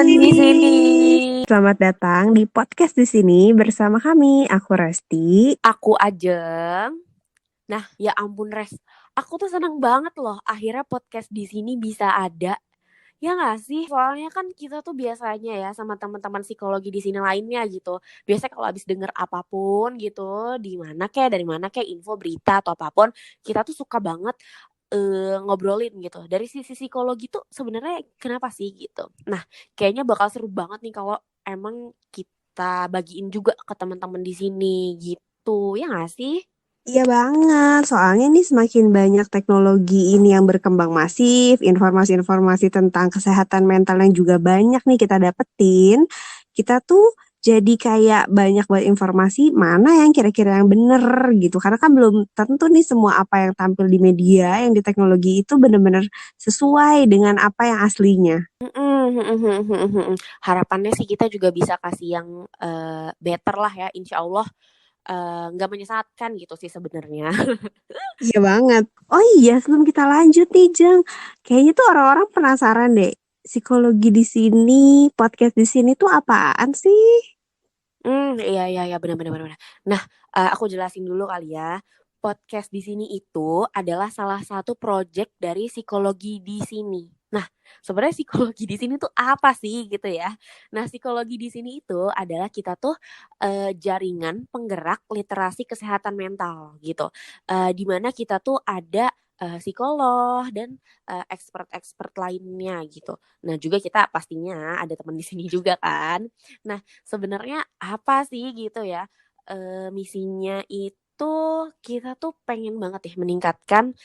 teman-teman di sini. Selamat datang di podcast di sini bersama kami. Aku Resti. Aku Ajeng. Nah, ya ampun Res. Aku tuh seneng banget loh akhirnya podcast di sini bisa ada. Ya nggak sih? Soalnya kan kita tuh biasanya ya sama teman-teman psikologi di sini lainnya gitu. Biasanya kalau habis denger apapun gitu, dari mana kayak info berita atau apapun, kita tuh suka banget ngobrolin gitu. Dari sisi psikologi tuh sebenarnya kenapa sih gitu. Nah, kayaknya bakal seru banget nih kalau emang kita bagiin juga ke teman-teman di sini gitu. Ya nggak sih? Iya banget, soalnya nih semakin banyak teknologi ini yang berkembang masif, informasi-informasi tentang kesehatan mental yang juga banyak nih kita dapetin. Kita tuh jadi kayak banyak buat informasi mana yang kira-kira yang bener gitu. Karena kan belum tentu nih semua apa yang tampil di media, yang di teknologi itu bener-bener sesuai dengan apa yang aslinya. Harapannya sih kita juga bisa kasih yang better lah ya, insya Allah nggak menyesatkan gitu sih sebenarnya. Iya banget. Oh iya, sebelum kita lanjut nih, Jeng. Kayaknya tuh orang-orang penasaran deh. Psikologi di sini, podcast di sini tuh apaan sih? Iya iya iya, benar benar benar. Nah, aku jelasin dulu kali ya. Podcast di sini itu adalah salah satu project dari psikologi di sini. Nah, sebenarnya psikologi di sini tuh apa sih gitu ya? Nah, psikologi di sini itu adalah kita tuh jaringan penggerak literasi kesehatan mental gitu. Di mana kita tuh ada psikolog dan expert-expert lainnya gitu. Nah, juga kita pastinya ada teman di sini juga kan. Nah, sebenarnya apa sih gitu ya, misinya itu kita tuh pengen banget ya meningkatkan,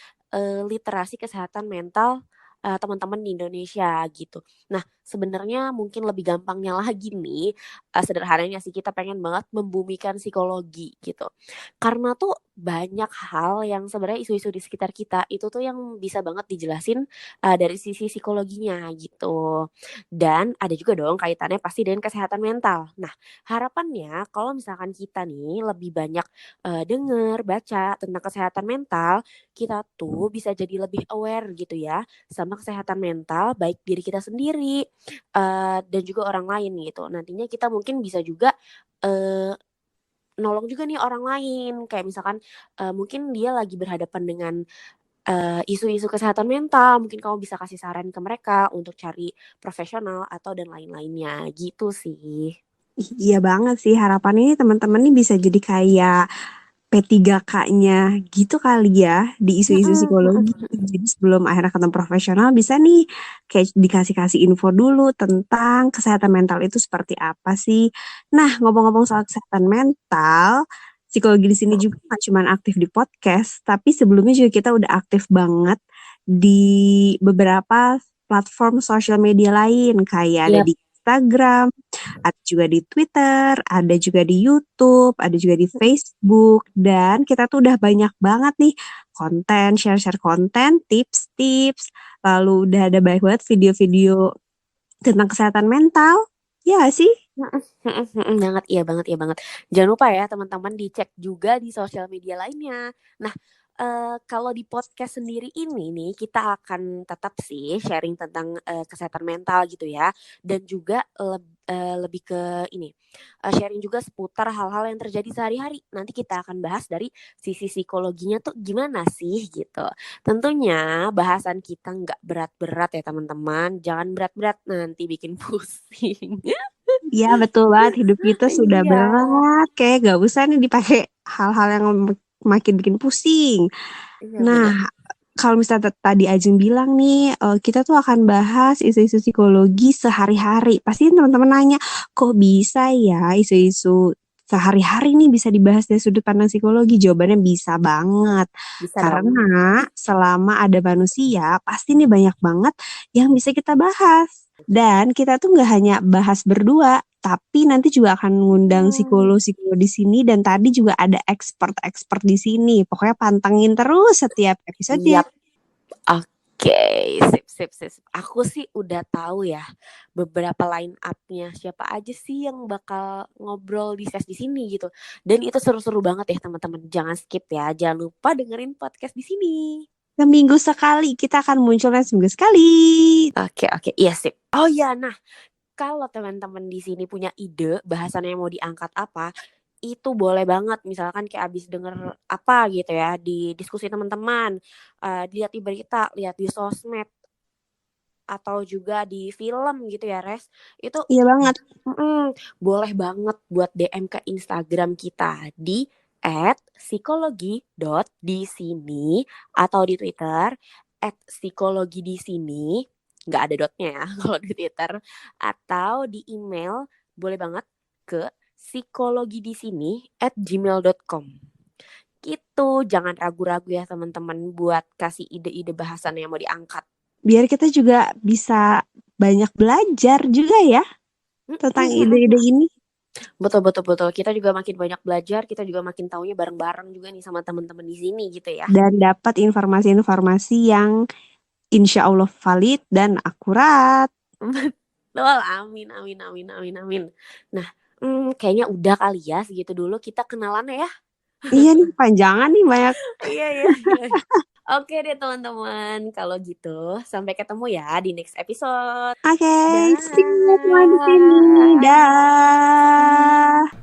literasi kesehatan mental, teman-teman di Indonesia gitu. Nah, sebenarnya mungkin lebih gampangnya lagi nih, sederhananya sih kita pengen banget membumikan psikologi gitu. Karena tuh banyak hal yang sebenarnya isu-isu di sekitar kita itu tuh yang bisa banget dijelasin, dari sisi psikologinya gitu. Dan ada juga dong kaitannya pasti dengan kesehatan mental. Nah, harapannya kalau misalkan kita nih lebih banyak denger, baca tentang kesehatan mental, kita tuh bisa jadi lebih aware gitu ya sama kesehatan mental baik diri kita sendiri dan juga orang lain gitu. Nantinya kita mungkin bisa juga eh, nolong juga nih orang lain kayak misalkan mungkin dia lagi berhadapan dengan isu-isu kesehatan mental, mungkin kamu bisa kasih saran ke mereka untuk cari profesional atau dan lain-lainnya gitu sih. Ih, iya banget sih, harapan ini teman-teman nih bisa jadi kayak P3K-nya gitu kali ya di isu-isu psikologi. Jadi sebelum akhirnya ketemu profesional bisa nih kayak dikasih-kasih info dulu tentang kesehatan mental itu seperti apa sih. Nah, ngomong-ngomong soal kesehatan mental, psikologi di sini juga nggak cuma aktif di podcast, tapi sebelumnya juga kita udah aktif banget di beberapa platform sosial media lain kayak ada Iya, di Instagram, ada juga di Twitter, ada juga di YouTube, ada juga di Facebook, dan kita tuh udah banyak banget nih konten, share-share konten, tips-tips, lalu udah ada banyak banget video-video tentang kesehatan mental. Ya nggak sih? banget, iya banget. Jangan lupa ya teman-teman dicek juga di sosial media lainnya. Nah, kalau di podcast sendiri ini nih kita akan tetap sih sharing tentang kesehatan mental gitu ya, dan juga lebih ke ini sharing juga seputar hal-hal yang terjadi sehari-hari. Nanti kita akan bahas dari sisi psikologinya tuh gimana sih gitu. Tentunya bahasan kita nggak berat-berat ya teman-teman. Jangan berat-berat nanti bikin pusing. Ya betul banget, hidup kita sudah Iya. berat, kayak gak usah nih dipakai hal-hal yang makin bikin pusing. Iya Nah, bener. kalau misalnya tadi Ajeng bilang nih, kita tuh akan bahas isu-isu psikologi sehari-hari. Pasti teman-teman nanya, kok bisa ya isu-isu sehari-hari nih bisa dibahas dari sudut pandang psikologi? Jawabannya bisa banget. Bisa dong. Karena selama ada manusia, pasti nih banyak banget yang bisa kita bahas. Dan kita tuh nggak hanya bahas berdua, tapi nanti juga akan mengundang Hmm. psikolog-psikolog di sini dan tadi juga ada expert-expert di sini. Pokoknya pantengin terus setiap episode. Siap. Oke, sip, sip, sip, sip. Aku sih udah tahu ya beberapa line up-nya siapa aja sih yang bakal ngobrol di ses di sini gitu. Dan itu seru-seru banget ya teman-teman. Jangan skip ya. Jangan lupa dengerin podcast di sini. Seminggu sekali kita akan munculnya seminggu sekali. Oke, oke. Iya sip. Oh ya, nah kalau teman-teman di sini punya ide bahasan yang mau diangkat apa, itu boleh banget. Misalkan kayak abis denger apa gitu ya di diskusi teman-teman, lihat di berita, lihat di sosmed, atau juga di film gitu ya Res. Itu Iya banget. boleh banget buat DM ke Instagram kita di @psikologi.disini atau di Twitter @psikologi_disini, nggak ada dotnya ya kalau di Twitter, atau di email boleh banget ke psikologidisini@gmail.com. Gitu, jangan ragu-ragu ya teman-teman buat kasih ide-ide bahasan yang mau diangkat. Biar kita juga bisa banyak belajar juga ya tentang ide-ide ini. Betul, betul, betul. Kita juga makin banyak belajar, kita juga makin taunya bareng-bareng juga nih sama teman-teman di sini gitu ya. Dan dapat informasi-informasi yang insya Allah valid dan akurat. Betul, amin, amin, amin, amin, amin. Nah, kayaknya udah kali ya segitu dulu kita kenalan ya. Iya nih, panjangan nih banyak. Iya, iya, iya. Oke deh teman-teman, kalau gitu sampai ketemu ya di next episode. Oke, see you semua di sini. Dah. Dah.